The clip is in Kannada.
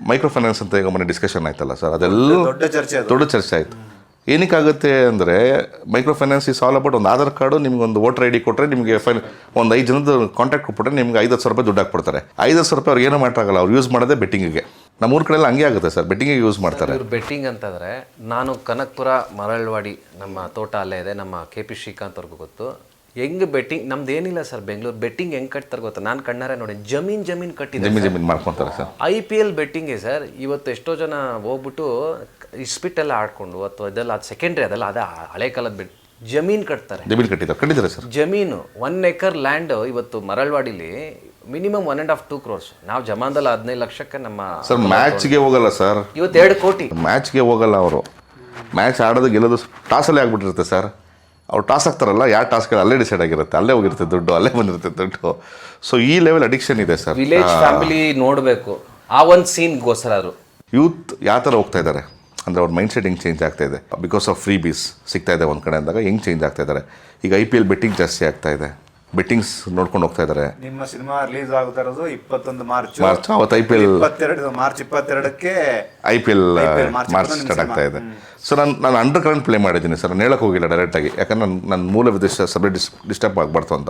ಮೈಕ್ರೋ ಫೈನಾನ್ಸ್ ಅಂತ ಈಗ ಮೊನ್ನೆ ಡಿಸ್ಕಷನ್ ಆಯ್ತಲ್ಲ ಸರ್, ಅದೆಲ್ಲ ದೊಡ್ಡ ಚರ್ಚೆ ಆಯಿತು. ಏನಕ್ಕಾಗುತ್ತೆ ಅಂದರೆ micro finance is all about ಒಂದು ಆಧಾರ್ ಕಾರ್ಡು, ನಿಮ್ಗೆ ಒಂದು ವೋಟರ್ ಐ ಡಿ ಕೊಟ್ಟರೆ ನಿಮಗೆ ಒಂದು 5 ಜನದ ಕಾಂಟ್ಯಾಕ್ಟ್ ಕೊಟ್ಬಿಟ್ರೆ ನಿಮ್ಗೆ 5,000 ರೂಪಾಯಿ ದುಡ್ಡು ಹಾಕ್ಬಿಡ್ತಾರೆ. 5,000 ರೂಪಾಯಿ ಅವ್ರಿಗೆ ಏನೂ ಮಾಡೋಕ್ಕಾಗಲ್ಲ, ಅವ್ರು ಯೂಸ್ ಮಾಡೋದೇ ಬೆಟ್ಟಿಂಗಿಗೆ. ನಮ್ಮೂರ ಕಡೆಲ್ಲ ಹಂಗೆ ಆಗುತ್ತೆ ಸರ್, ಬೆಟ್ಟಿಂಗಿಗೆ ಯೂಸ್ ಮಾಡ್ತಾರೆ. ಇವ್ರು ಬೆಟ್ಟಿಂಗ್ ಅಂತಂದರೆ, ನಾನು ಕನಕಪುರ ಮರಳವಾಡಿ ನಮ್ಮ ತೋಟ ಅಲ್ಲೇ ಇದೆ, ನಮ್ಮ KP ಶ್ರೀಕಾಂತ್ ಅವ್ರಿಗೂ ಗೊತ್ತು. ಹೆಂಗೆ ಬೆಟ್ಟಿಂಗ್ ನಮ್ದು ಏನಿಲ್ಲ ಸರ್, ಬೆಂಗಳೂರು ಬೆಟ್ಟಿಂಗ್ ಹೆಂಗೆ ಕಟ್ತಾರೆ ಗೊತ್ತಾ, ನಾನು ಕಣ್ಣಾರೆ ನೋಡಿ ಜಮೀನು ಕಟ್ಟಿದ್ದಾರೆ, ಜಮೀನು ಮಾಡ್ಕೊತಾರೆ ಸರ್. IPL ಬೆಟ್ಟಿಂಗೆ sir. ಇವತ್ತು ಎಷ್ಟೋ ಜನ ಹೋಗ್ಬಿಟ್ಟು ಇಸ್ಪಿಟ್ಟೆಲ್ಲ ಆಡ್ಕೊಂಡು ಅಥವಾ ಇದೆಲ್ಲ ಅದು ಸೆಕೆಂಡ್ರಿ, ಅದೆಲ್ಲ ಅದೇ ಹಳೆ ಕಾಲದ ಜಮೀನು ಕಟ್ಟಿದ್ದಾರೆ ಸರ್. ಜಮೀನು 1 ಎಕರ್ ಲ್ಯಾಂಡ್ ಇವತ್ತು ಮರಳವಾಡಿಲಿ ಮಿನಿಮಮ್ 1.5-2 crores. ನಾವು ಜಮಾನ್ದಲ್ಲಿ 15 ಲಕ್ಷಕ್ಕೆ ನಮ್ಮ ಸರ್ ಮ್ಯಾಚ್ಗೆ ಹೋಗಲ್ಲ ಸರ್, ಇವತ್ತು 2 ಕೋಟಿ ಮ್ಯಾಚ್ಗೆ ಹೋಗಲ್ಲ ಅವರು. ಮ್ಯಾಚ್ ಆಡೋದು ಗೆಲ್ಲೋದು ಟಾಸಲ್ಲೇ ಆಗ್ಬಿಟ್ಟಿರುತ್ತೆ ಸರ್. ಅವ್ರು ಟಾಸ್ ಆಗ್ತಾರಲ್ಲ, ಯಾವ ಟಾಸ್ಗಳು ಅಲ್ಲೇ ಡಿಸೈಡ್ ಆಗಿರುತ್ತೆ, ಅಲ್ಲೇ ಹೋಗಿರುತ್ತೆ ದುಡ್ಡು, ಅಲ್ಲೇ ಬಂದಿರುತ್ತೆ ದುಡ್ಡು. ಸೊ ಈ ಲೆವೆಲ್ ಅಡಿಕ್ಷನ್ ಇದೆ ಸರ್. ವಿಲೇಜ್ ಫ್ಯಾಮಿಲಿ ನೋಡಬೇಕು ಆ ಒಂದು ಸೀನ್ಗೋಸ್ಕರ ಅವರು ಯೂತ್ ಯಾವ ಥರ ಹೋಗ್ತಾ ಇದ್ದಾರೆ ಅಂದರೆ ಅವ್ರ ಮೈಂಡ್ ಸೆಟ್ ಹೆಂಗೆ ಚೇಂಜ್ ಆಗ್ತಾ ಇದೆ. ಬಿಕಾಸ್ ಆಫ್ ಫ್ರೀ ಬೀಸ್ ಸಿಗ್ತಾ ಇದೆ ಒಂದು ಕಡೆ ಅಂದಾಗ ಹೆಂಗೆ ಚೇಂಜ್ ಆಗ್ತಾ ಇದ್ದಾರೆ. ಈಗ IPL ಬೆಟ್ಟಿಂಗ್ ಜಾಸ್ತಿ ಆಗ್ತಾ ಇದೆ, ಬೆಟ್ಟಿಂಗ್ಸ್ ನೋಡ್ಕೊಂಡು ಹೋಗ್ತಾ ಇದ್ದಾರೆ. ನಿಮ್ಮ ಸಿನಿಮಾ ರಿಲೀಸ್ ಆಗ್ತಾ ಇರೋದು 21 ಮಾರ್ಚ್, ಅವತ್ತು IPL ಮಾರ್ಚ್ 22ಕ್ಕೆ IPL ಮಾರ್ಚ್ ಸ್ಟಾರ್ಟ್ ಆಗ್ತಾ ಇದೆ. ಸೊ ನಾನು ಅಂಡರ್ ಕರೆಂಟ್ ಪ್ಲೇ ಮಾಡಿದ್ದೀನಿ ಸರ್, ನಾನು ಹೇಳಕ್ಕೆ ಹೋಗಿಲ್ಲ ಡೈರೆಕ್ಟಾಗಿ, ಯಾಕಂದ್ರೆ ನನ್ನ ಮೂಲ ವಿದೇಶ ಸಬ್ಜೆಕ್ಟ್ ಡಿಸ್ಟರ್ಬ್ ಆಗಬಾರ್ದು ಅಂತ.